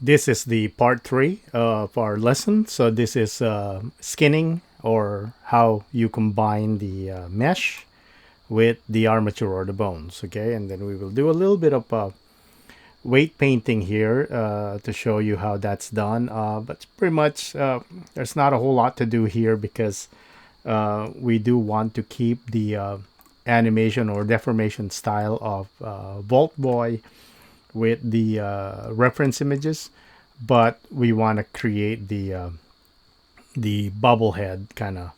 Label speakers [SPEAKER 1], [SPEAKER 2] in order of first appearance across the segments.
[SPEAKER 1] This is the part 3 of our lesson. So this is skinning, or how you combine the mesh with the armature or the bones. Okay, and then we will do a little bit of weight painting here to show you how that's done. But pretty much there's not a whole lot to do here, because we do want to keep the animation or deformation style of Vault Boy with the reference images, but we want to create the bobblehead kind of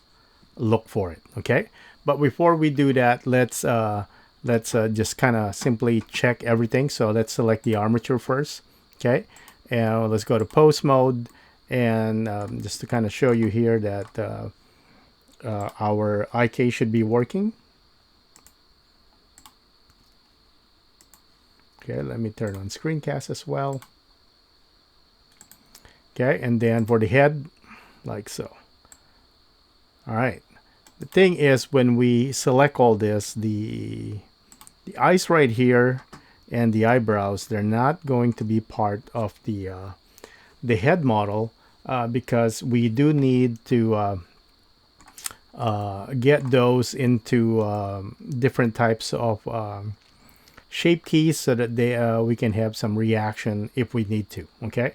[SPEAKER 1] look for it. Okay, but before we do that, let's just kind of simply check everything. So let's select the armature first. Okay, and let's go to post mode, and just to kind of show you here that our IK should be working. Okay, let me turn on screencast as well. Okay, and then for the head, like so. All right. The thing is, when we select all this, the eyes right here and the eyebrows, they're not going to be part of the head model, because we do need to get those into different types of shape keys, so that we can have some reaction if we need to. Okay,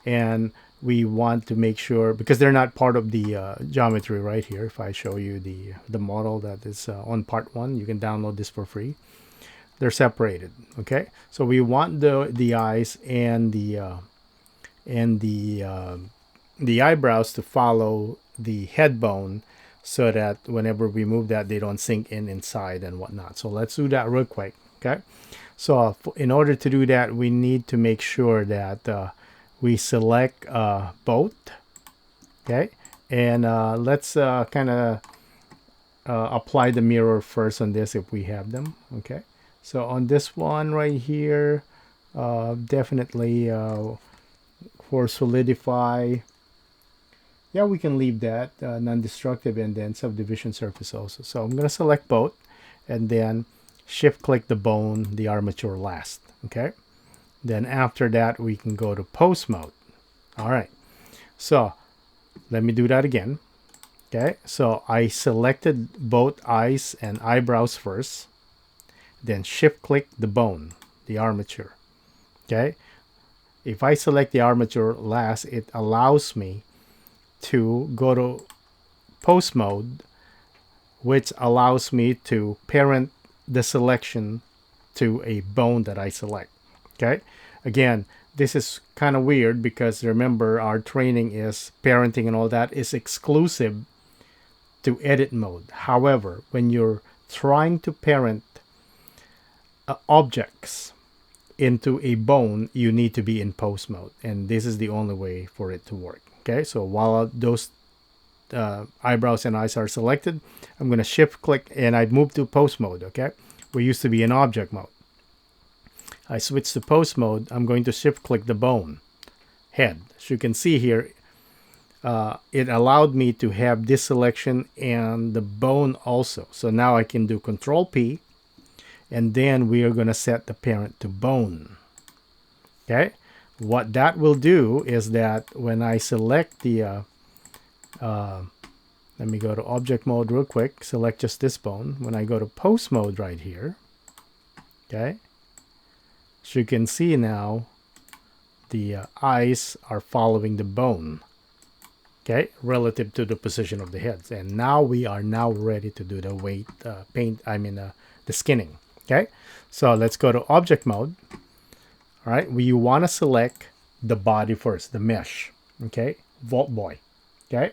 [SPEAKER 1] and we want to make sure, because they're not part of the geometry right here. If I show you the model that is on part 1, you can download this for free. They're separated. Okay, so we want the eyes and the eyebrows to follow the head bone, so that whenever we move that, they don't sink in inside and whatnot. So let's do that real quick. Okay, so in order to do that, we need to make sure that we select both. Okay, and let's kind of apply the mirror first on this if we have them. Okay, so on this one right here, definitely for solidify, yeah, we can leave that non-destructive, and then subdivision surface also. So I'm going to select both, and then shift click the bone, the armature last. Okay, then after that we can go to post mode. All right, so let me do that again. Okay, so I selected both eyes and eyebrows first, then shift click the bone, the armature. Okay, if I select the armature last, it allows me to go to post mode, which allows me to parent the selection to a bone that I select. Okay, again, this is kind of weird, because remember, our training is parenting and all that is exclusive to edit mode. However, when you're trying to parent objects into a bone, you need to be in post mode, and this is the only way for it to work. Okay, so while those eyebrows and eyes are selected, I'm going to shift click and I move to post mode. Okay, we used to be in object mode. I switch to post mode. I'm going to shift click the bone head. As you can see here, it allowed me to have this selection and the bone also. So now I can do Control P, and then we are going to set the parent to bone. Okay, what that will do is that when I select the let me go to object mode real quick, select just this bone. When I go to post mode right here, okay, so you can see now the eyes are following the bone, okay, relative to the position of the heads. And now we are now ready to do the weight paint, the skinning. Okay, so let's go to object mode. All right, we want to select the body first, the mesh. Okay, Vault Boy. Okay,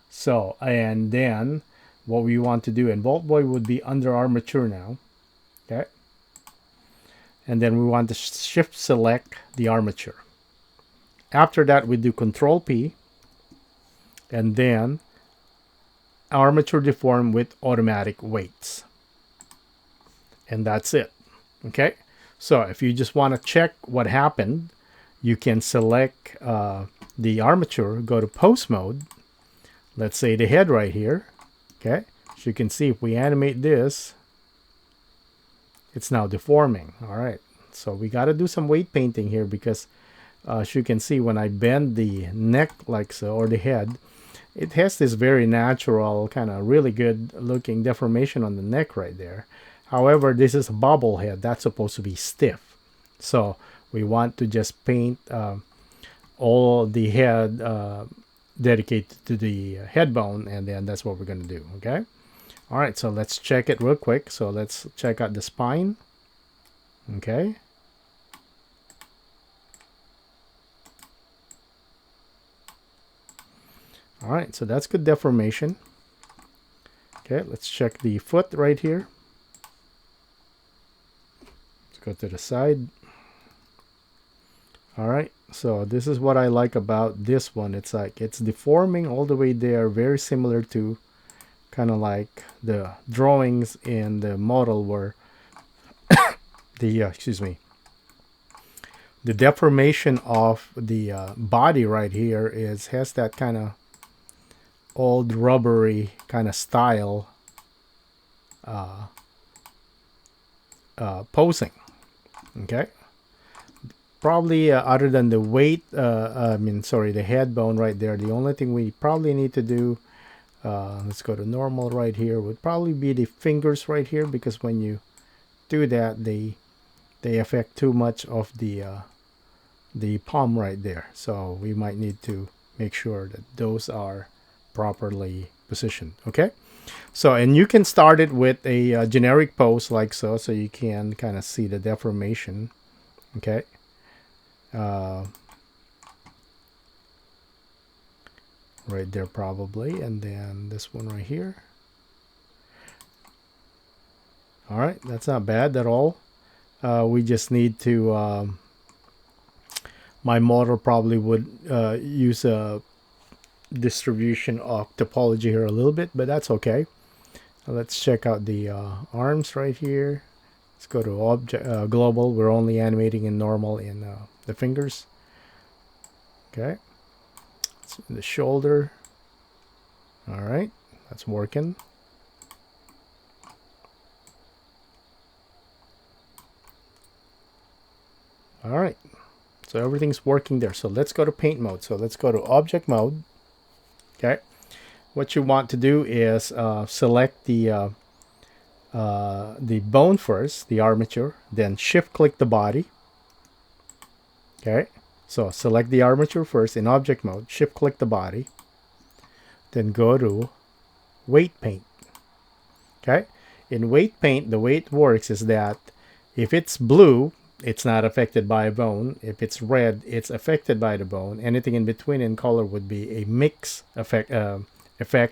[SPEAKER 1] so and then what we want to do, and Vault Boy would be under armature now. Okay, and then we want to shift select the armature. After that, we do Control P, and then armature deform with automatic weights. And that's it. Okay, so if you just want to check what happened, you can select the armature, go to post mode. Let's say the head right here. Okay, as you can see, if we animate this, it's now deforming. All right, so we got to do some weight painting here, because as you can see, when I bend the neck like so, or the head, it has this very natural, kind of really good looking deformation on the neck right there. However, this is a bobble head. That's supposed to be stiff. So we want to just paint all the head dedicated to the head bone, and then that's what we're going to do. Okay. All right. So let's check it real quick. So let's check out the spine. Okay. All right. So that's good deformation. Okay. Let's check the foot right here. Let's go to the side. All right, so this is what I like about this one. It's like it's deforming all the way there, very similar to kind of like the drawings in the model where the excuse me, the deformation of the body right here has that kind of old rubbery kind of style posing. Okay. Probably other than the weight, the head bone right there, the only thing we probably need to do, let's go to normal right here, would probably be the fingers right here, because when you do that, they affect too much of the palm right there. So we might need to make sure that those are properly positioned. Okay. So, and you can start it with a generic pose like so you can kind of see the deformation. Okay. Right there probably, and then this one right here. All right, that's not bad at all. We just need to my model probably would use a distribution of topology here a little bit, but that's okay. Let's check out the arms right here. Let's go to object global. We're only animating in normal in the fingers. Okay. The shoulder. All right, that's working. All right, so everything's working there. So let's go to paint mode. So let's go to object mode. Okay, what you want to do is select the bone first, the armature, then shift click the body. Okay, so select the armature first in object mode, shift click the body, then go to weight paint. Okay, in weight paint, the way it works is that if it's blue, it's not affected by a bone. If it's red, it's affected by the bone. Anything in between in color would be a mix effect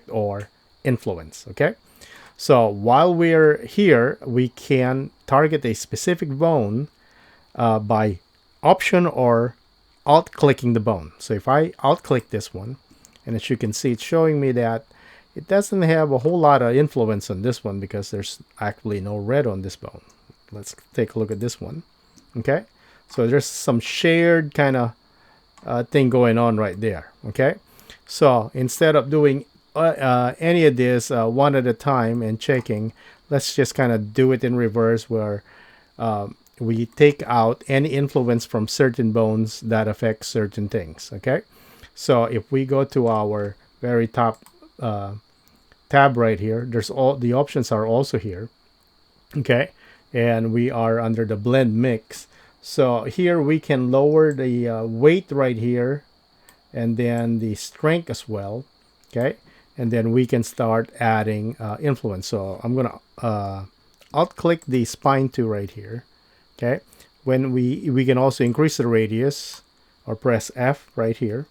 [SPEAKER 1] or influence. Okay, so while we're here, we can target a specific bone by option or alt clicking the bone. So if I alt click this one, and as you can see, it's showing me that it doesn't have a whole lot of influence on this one because there's actually no red on this bone. Let's take a look at this one. Okay, so there's some shared kind of thing going on right there. Okay, so instead of doing any of this one at a time and checking, let's just kind of do it in reverse, where we take out any influence from certain bones that affect certain things. Okay, so if we go to our very top tab right here, there's all the options are also here. Okay, and we are under the blend mix. So here we can lower the weight right here, and then the strength as well. Okay, and then we can start adding influence. So I'm gonna alt click the spine 2 right here. Okay, when we can also increase the radius or press F right here.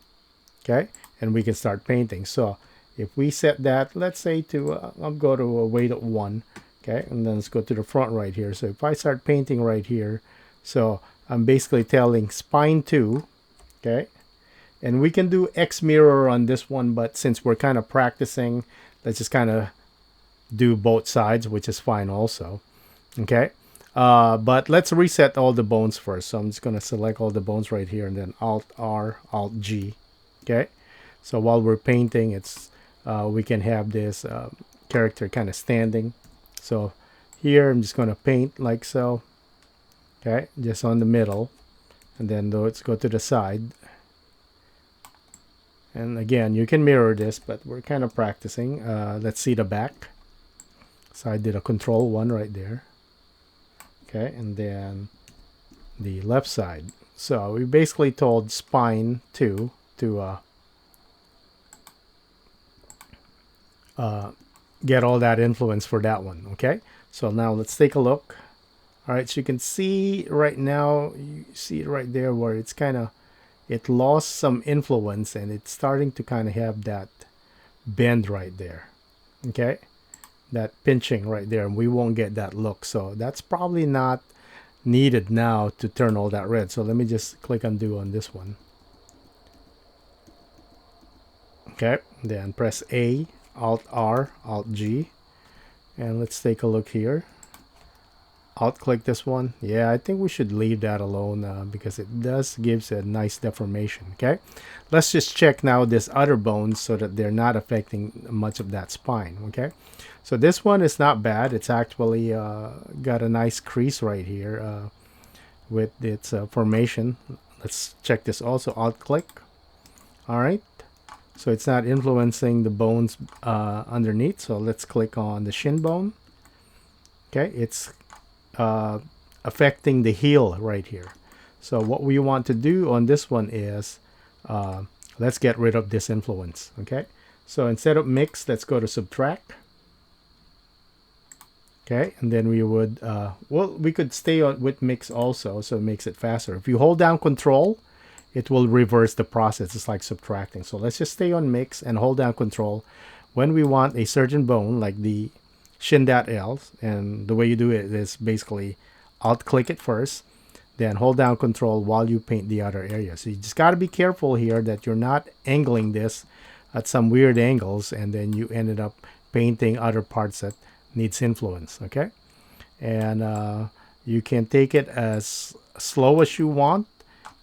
[SPEAKER 1] Okay, and we can start painting. So if we set that, let's say to I'll go to a weight of 1. Okay, and then let's go to the front right here. So if I start painting right here, so I'm basically telling spine 2. Okay, and we can do X mirror on this one, but since we're kind of practicing, let's just kind of do both sides, which is fine also. Okay, but let's reset all the bones first. So I'm just going to select all the bones right here, and then Alt R, Alt G. Okay, so while we're painting, it's we can have this character kind of standing. So here I'm just going to paint like so. Okay, just on the middle, And then let's go to the side. And again, you can mirror this, but we're kind of practicing. Let's see the back. So I did a control 1 right there. Okay, and then the left side. So we basically told spine 2 to get all that influence for that one. Okay, so now let's take a look. All right, so you can see right now, you see it right there where it's kind of, it lost some influence and it's starting to kind of have that bend right there. Okay, that pinching right there, and we won't get that look. So that's probably not needed now to turn all that red. So let me just click undo on this one. Okay, then press A, Alt R, Alt G, and let's take a look here. Alt click this one. Yeah, I think we should leave that alone because it does gives a nice deformation. Okay, let's just check now this other bones so that they're not affecting much of that spine. Okay, so this one is not bad. It's actually got a nice crease right here with its formation. Let's check this also. Alt click. All right, so it's not influencing the bones underneath. So let's click on the shin bone. Okay, it's affecting the heel right here. So what we want to do on this one is let's get rid of this influence. Okay, so instead of mix, let's go to subtract. Okay, and then we would well, we could stay on with mix also, so it makes it faster. If you hold down control, it will reverse the process. It's like subtracting. So let's just stay on mix and hold down control when we want a certain bone like the shin.L, and the way you do it is basically alt click it first, then hold down control while you paint the other area. So you just got to be careful here that you're not angling this at some weird angles and then you ended up painting other parts that needs influence. Okay, and you can take it as slow as you want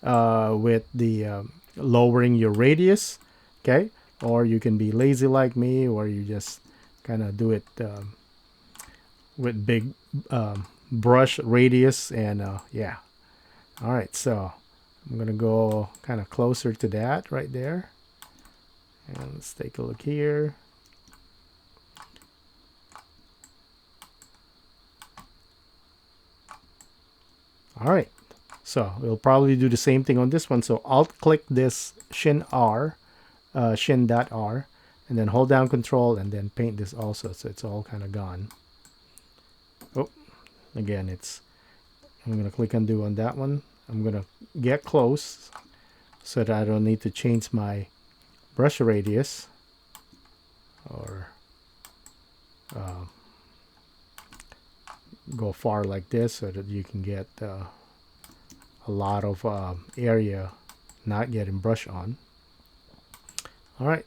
[SPEAKER 1] with the lowering your radius. Okay, or you can be lazy like me, or you just kind of do it with big brush radius. And yeah, all right, so I'm gonna go kind of closer to that right there, and let's take a look here. All right, so we'll probably do the same thing on this one. So alt click this shin R, shin.R, and then hold down control and then paint this also, so it's all kind of gone. Oh, again, I'm gonna click undo on that one. I'm gonna get close so that I don't need to change my brush radius or go far like this so that you can get a lot of area not getting brush on. All right,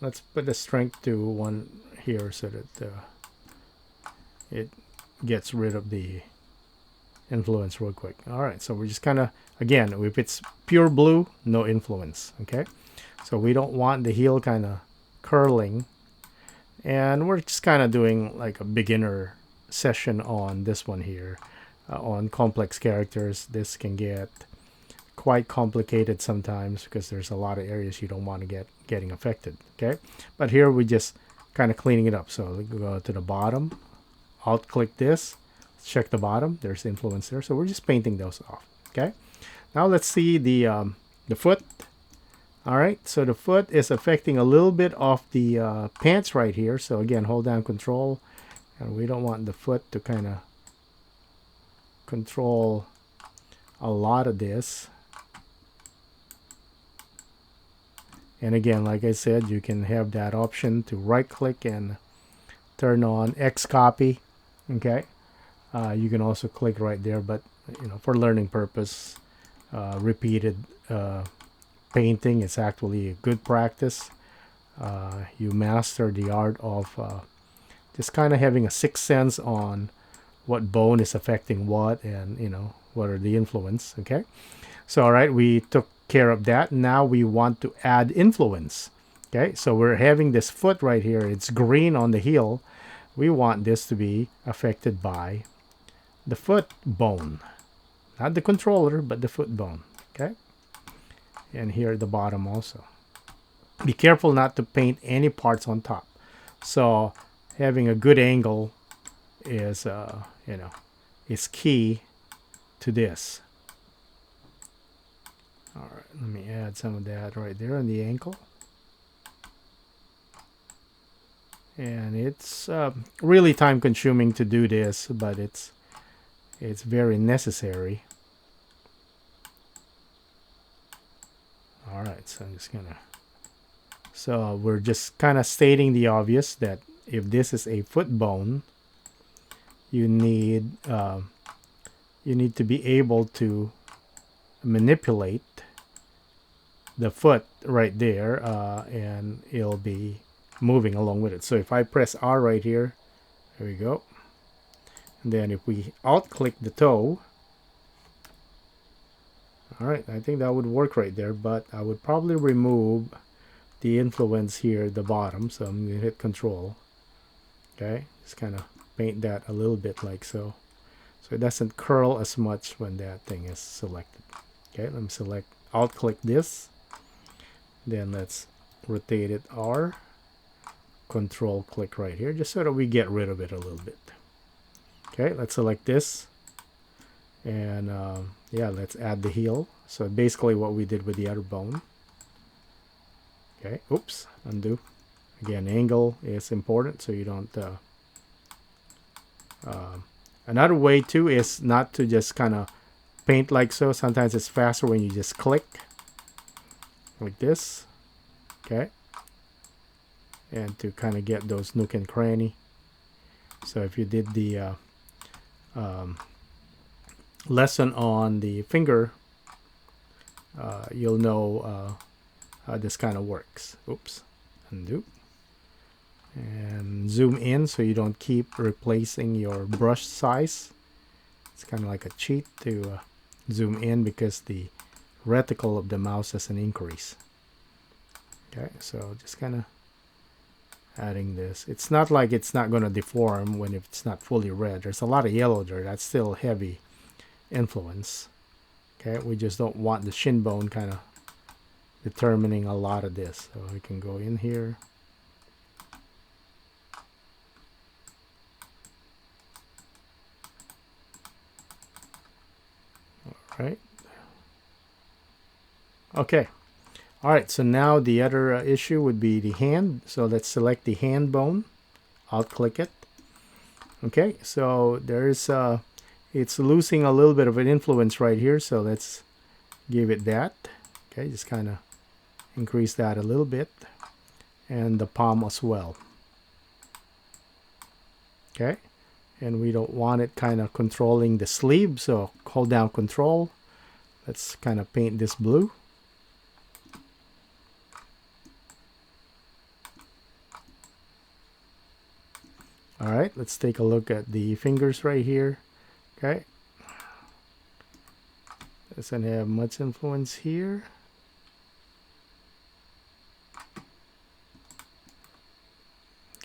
[SPEAKER 1] let's put the strength to 1 here so that it gets rid of the influence real quick. All right, so we're just kind of, again, if it's pure blue, no influence. Okay, so we don't want the heel kind of curling, and we're just kind of doing like a beginner session on this one here. On complex characters, this can get quite complicated sometimes because there's a lot of areas you don't want to getting affected. Okay, but here we just kind of cleaning it up. So we go to the bottom, alt click this, check the bottom, there's influence there, so we're just painting those off. Okay, now let's see the foot. All right, so the foot is affecting a little bit of the pants right here. So again, hold down control, and we don't want the foot to kind of control a lot of this. And again, like I said, you can have that option to right click and turn on X copy. Okay, you can also click right there, but you know, for learning purpose, repeated painting is actually a good practice. You master the art of just kind of having a sixth sense on what bone is affecting what, and you know, what are the influence. Okay, so all right, we took care of that. Now we want to add influence. Okay, so we're having this foot right here, it's green on the heel. We want this to be affected by the foot bone. Not the controller, but the foot bone. Okay. And here at the bottom also. Be careful not to paint any parts on top. So having a good angle is, you know, is key to this. All right, let me add some of that right there on the ankle. And it's really time consuming to do this, but it's very necessary. All right, so I'm just gonna, so we're just kind of stating the obvious that if this is a foot bone, you need to be able to manipulate the foot right there, and it'll be moving along with it. So if I press R right here, there we go. And then if we alt click the toe, all right, I think that would work right there, but I would probably remove the influence here at the bottom. So I'm gonna hit Control. Okay, just kind of paint that a little bit like so. So it doesn't curl as much when that thing is selected. Okay, let me select, alt click this. Then let's rotate it R. Control click right here, just so that we get rid of it a little bit. Okay, let's select this. And yeah, let's add the heel. So basically what we did with the other bone. Okay, oops, undo. Again, angle is important, so you don't... another way too is not to just kind of paint like so. Sometimes it's faster when you just click like this. Okay, and to kind of get those nook and cranny. So if you did the lesson on the finger, you'll know how this kind of works. Oops, undo. And zoom in so you don't keep replacing your brush size. It's kind of like a cheat to zoom in because the reticle of the mouse has an increase. Okay, so just kind of adding this. It's not like it's not going to deform when it's not fully red. There's a lot of yellow there. That's still heavy influence. Okay, we just don't want the shin bone kind of determining a lot of this. So we can go in here. Right. Okay. All right. So now the other issue would be the hand. So let's select the hand bone. Alt click it. Okay. So there's it's losing a little bit of an influence right here. So let's give it that. Okay. Just kind of increase that a little bit, and the palm as well. Okay. And we don't want it kind of controlling the sleeve, so hold down Control. Let's kind of paint this blue. All right, let's take a look at the fingers right here. Okay, doesn't have much influence here.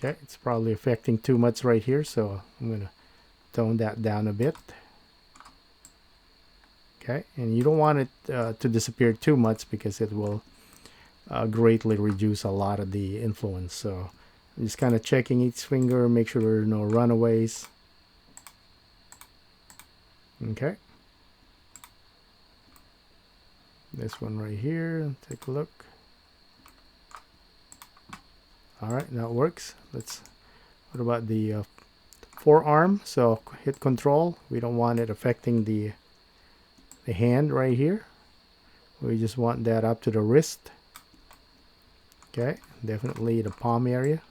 [SPEAKER 1] Okay, it's probably affecting too much right here, so I'm going to tone that down a bit. Okay, and you don't want it to disappear too much because it will greatly reduce a lot of the influence. So I'm just kind of checking each finger, make sure there are no runaways. Okay. This one right here, take a look. All right, that works. What about the forearm? So hit Control. We don't want it affecting the hand right here. We just want that up to the wrist. Okay, definitely the palm area.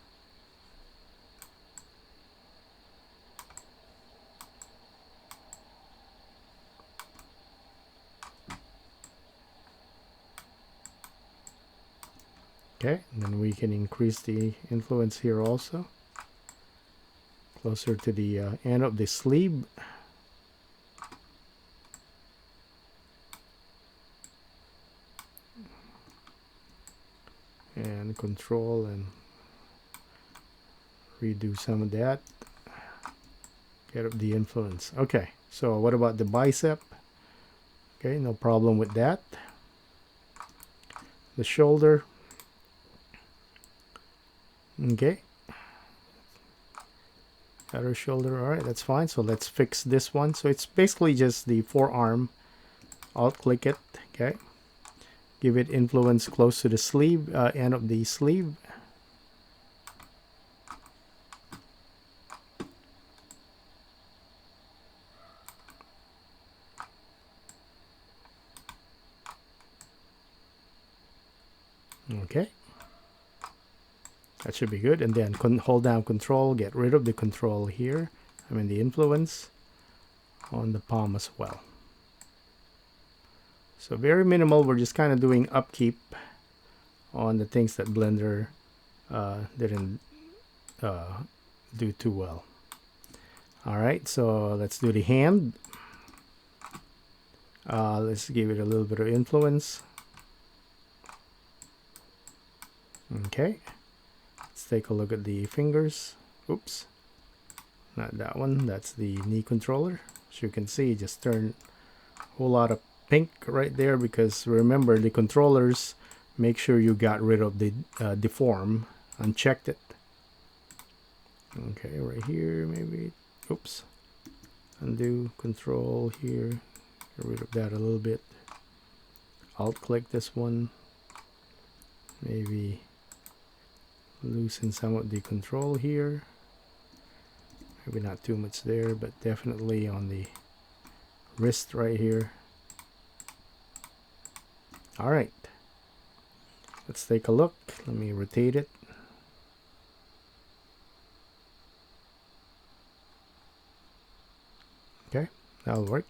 [SPEAKER 1] Okay, and then we can increase the influence here also. Closer to the end of the sleeve. And Control and redo some of that. Get up the influence. Okay, so what about the bicep? Okay, no problem with that. The shoulder. Okay. Other shoulder. All right, that's fine. So let's fix this one. So it's basically just the forearm. Alt click it. Okay. Give it influence close to the sleeve, end of the sleeve. Okay. That should be good. And then hold down control, get rid of the control here. I mean the influence on the palm as well. So very minimal. We're just kind of doing upkeep on the things that Blender didn't do too well. All right, so let's do the hand. Let's give it a little bit of influence. Okay, let's take a look at the fingers. Oops, not that one. That's the knee controller. As you can see, just turned a whole lot of pink right there, because remember, the controllers, make sure you got rid of the deform, unchecked it. Okay, right here, maybe. Oops. Undo, control here. Get rid of that a little bit. Alt click this one. Maybe loosen some of the control here. Maybe not too much there, but definitely on the wrist right here. All right. Let's take a look. Let me rotate it. Okay, that'll work.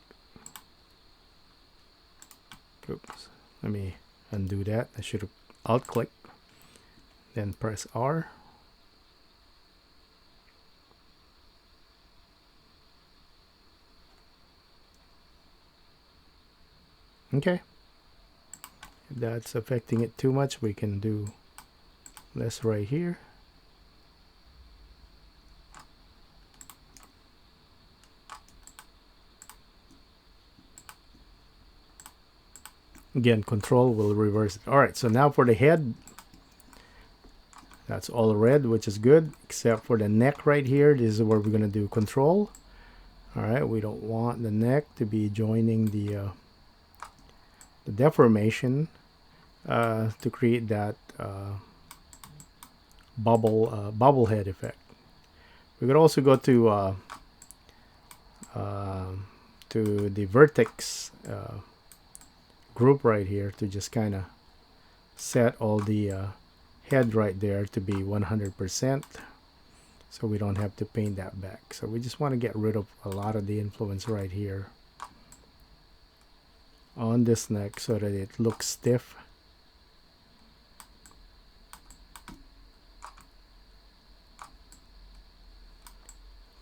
[SPEAKER 1] Oops. Let me undo that. I should have alt click, then press R. Okay. If that's affecting it too much, we can do less right here. Again, control will reverse it. All right, so now for the head, that's all red, which is good, except for the neck right here. This is where we're going to do control. All right, we don't want the neck to be joining the deformation to create that bubble head effect. We could also go to the vertex group right here to just kind of set all the head right there to be 100%, so we don't have to paint that back. So we just want to get rid of a lot of the influence right here on this neck so that it looks stiff.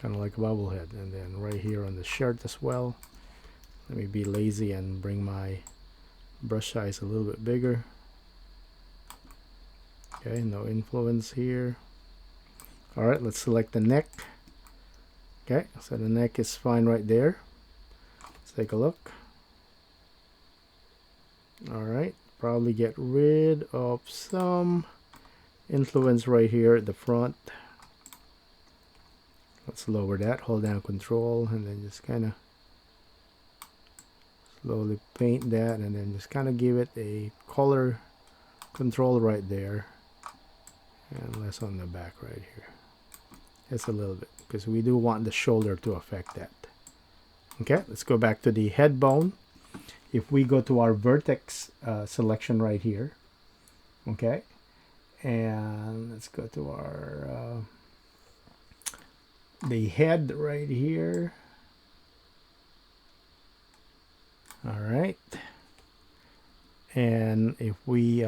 [SPEAKER 1] Kind of like a bobblehead. And then right here on the shirt as well, let me be lazy and bring my brush size a little bit bigger. Okay, no influence here. All right, let's select the neck. Okay, so the neck is fine right there. Let's take a look. All right, probably get rid of some influence right here at the front. Let's lower that, hold down control, and then just kind of slowly paint that, and then just kind of give it a color control right there, and less on the back right here. Just a little bit, because we do want the shoulder to affect that. Okay, let's go back to the head bone. If we go to our vertex selection right here, okay, and let's go to our the head right here. All right, and if we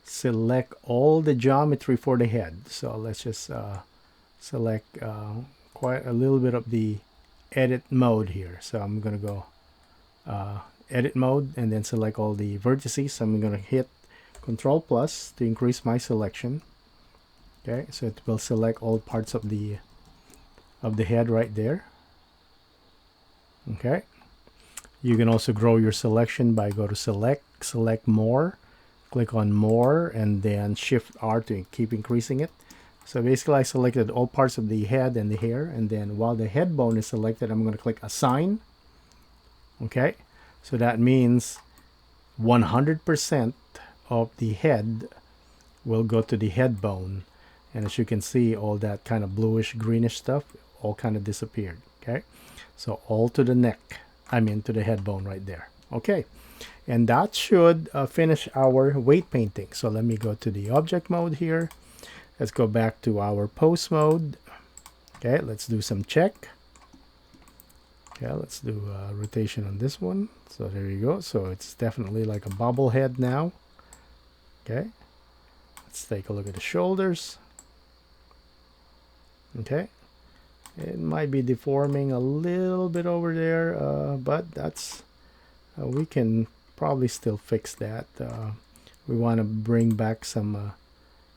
[SPEAKER 1] select all the geometry for the head, so let's just select quite a little bit of the edit mode here. So I'm gonna go edit mode and then select all the vertices. I'm gonna hit Control plus to increase my selection. Okay, so it will select all parts of the head right there. Okay, You can also grow your selection by go to select more, click on more, and then shift R to keep increasing it. So basically I selected all parts of the head and the hair, and then while the head bone is selected, I'm going to click assign. Okay, so that means 100% of the head will go to the head bone, and as you can see, all that kind of bluish greenish stuff all kind of disappeared. Okay, so all to the neck, I mean to the head bone right there. Okay, and that should finish our weight painting. So let me go to the object mode here. Let's go back to our pose mode. Okay, let's do some check. Okay, let's do rotation on this one. So there you go. So it's definitely like a bobblehead now. Okay, let's take a look at the shoulders. Okay, it might be deforming a little bit over there, but that's we can probably still fix that. We want to bring back some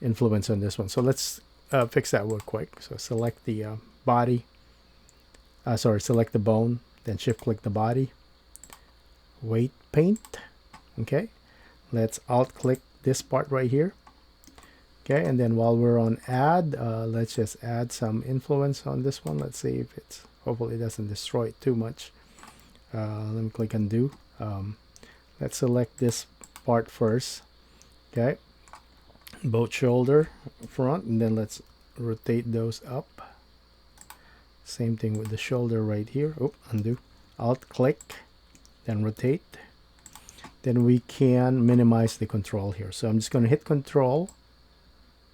[SPEAKER 1] influence on this one, so let's fix that real quick. So select the body, select the bone, then shift click the body, weight paint. Okay, let's alt click this part right here. Okay, and then while we're on add, let's just add some influence on this one. Let's see if it's, hopefully it doesn't destroy it too much. Let me click undo. Let's select this part first. Okay, both shoulder front, and then let's rotate those up. Same thing with the shoulder right here. Oh, undo. Alt click, then rotate. Then we can minimize the control here. So I'm just going to hit control.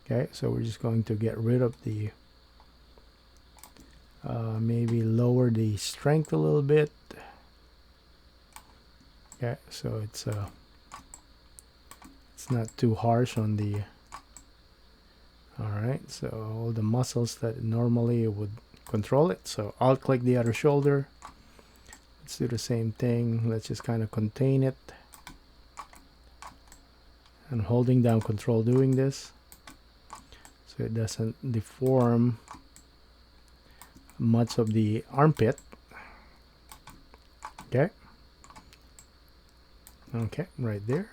[SPEAKER 1] Okay, so we're just going to get rid of the maybe lower the strength a little bit. Okay, so it's not too harsh on the, all right, so all the muscles that normally would control it. So I'll click the other shoulder. Let's do the same thing. Let's just kind of contain it, and holding down control doing this so it doesn't deform much of the armpit. Okay, right there,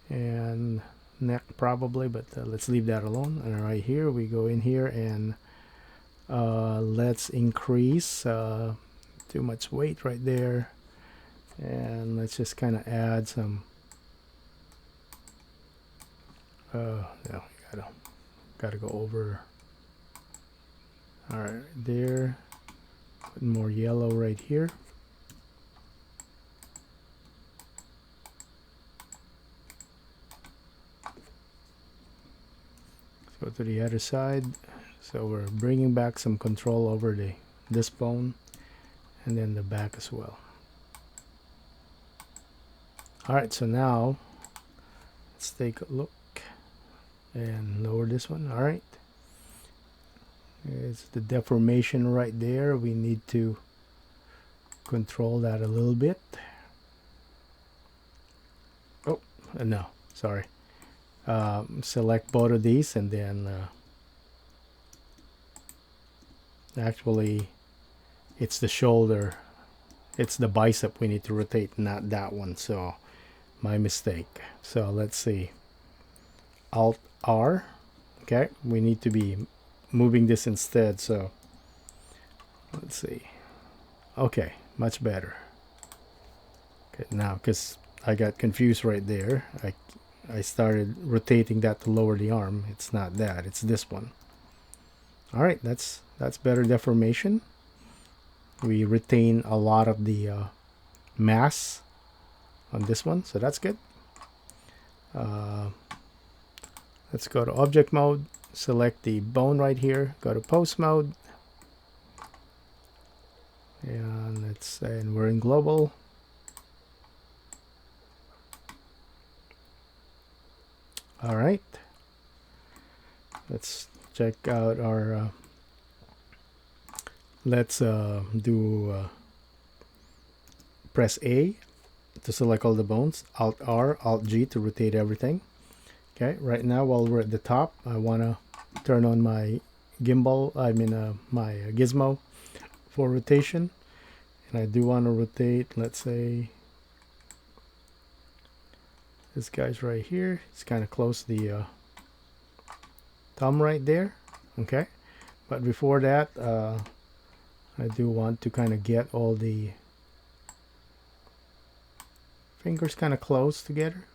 [SPEAKER 1] and neck probably, but let's leave that alone. And right here we go in here and let's increase too much weight right there, and let's just kind of add some no, gotta go over. All right, there, put more yellow right here. Go to the other side. So we're bringing back some control over this bone, and then the back as well. All right, so now let's take a look and lower this one. All right, it's the deformation right there. We need to control that a little bit. Oh no, sorry. Select both of these, and then actually it's the shoulder, it's the bicep we need to rotate, not that one. So my mistake. So let's see, Alt R. Okay, we need to be moving this instead. So let's see. Okay, much better. Okay, now because I got confused right there, I started rotating that to lower the arm. It's not that, it's this one. All right, that's better deformation. We retain a lot of the mass on this one, so that's good. Let's go to object mode, select the bone right here, go to pose mode, and we're in global. All right, let's check out our let's do press A to select all the bones, Alt R, Alt G to rotate everything. Okay, right now while we're at the top, I want to turn on my gimbal, my gizmo for rotation, And I do want to rotate, let's say, this guy's right here. It's kind of close to the thumb right there. Okay, but before that, I do want to kind of get all the fingers kind of close together.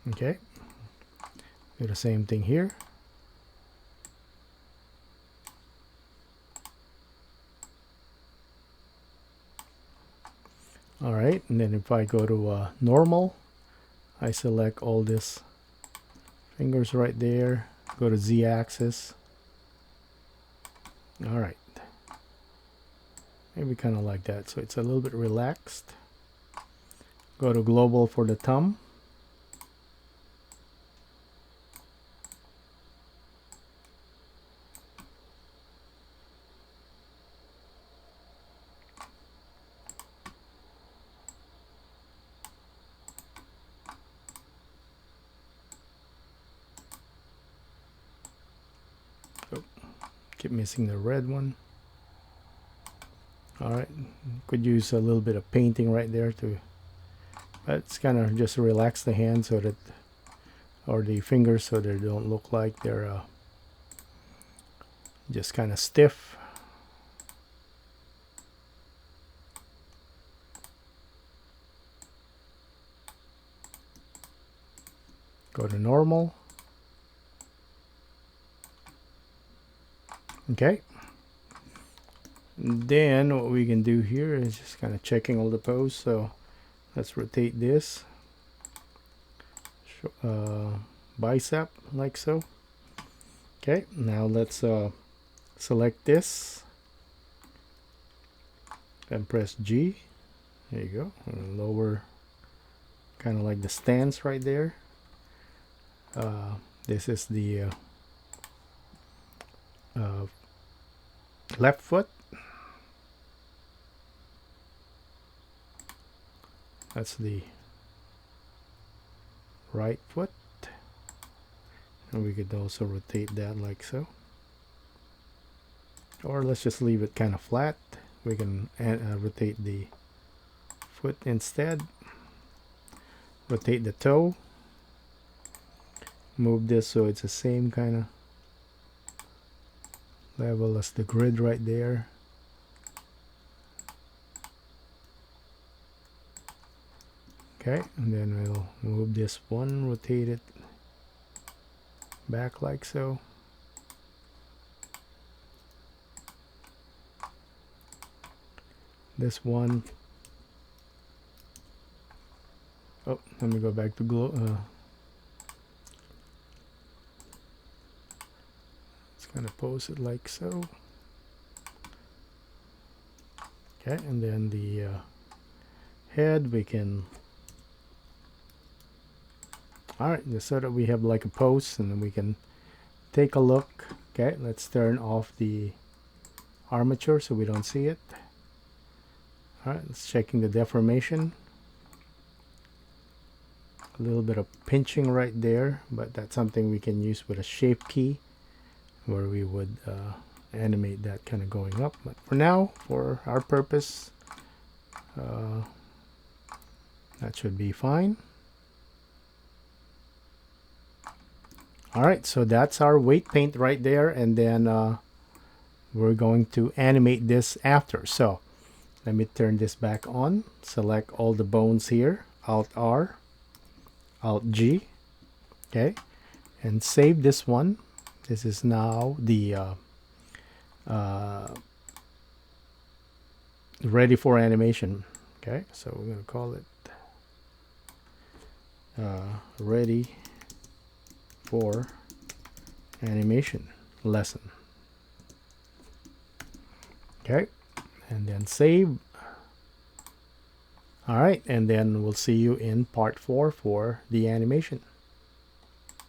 [SPEAKER 1] Okay, do the same thing here. All right, and then if I go to normal, I select all this fingers right there, go to Z-axis. All right, maybe kind of like that, so it's a little bit relaxed. Go to global for the thumb. Keep missing the red one. All right, could use a little bit of painting right there too, but it's kind of just relax the hand so that, or the fingers, so they don't look like they're just kind of stiff. Go to normal. Okay, then what we can do here is just kind of checking all the pose. So let's rotate this bicep like so. Okay, now let's select this and press G. There you go, and lower kind of like the stance right there. This is the left foot. That's the right foot, and we could also rotate that like so, or let's just leave it kind of flat. We can rotate the foot instead, rotate the toe, move this so it's the same kind of level as the grid right there. Okay, and then we'll move this one, rotate it back like so. This one, oh, let me go back to let's kind of pose it like so. Okay, and then the head we can, all right, just so that we have like a pose, and then we can take a look. Okay, let's turn off the armature so we don't see it. All right, let's checking the deformation. A little bit of pinching right there, but that's something we can use with a shape key where we would animate that kind of going up. But for now, for our purpose, that should be fine. All right, so that's our weight paint right there, and then we're going to animate this after. So let me turn this back on, select all the bones here, Alt R, Alt G, okay, and save this one. This is now the ready for animation. Okay, so we're going to call it ready for animation lesson. Okay, and then save. All right, and then we'll see you in part 4 for the animation.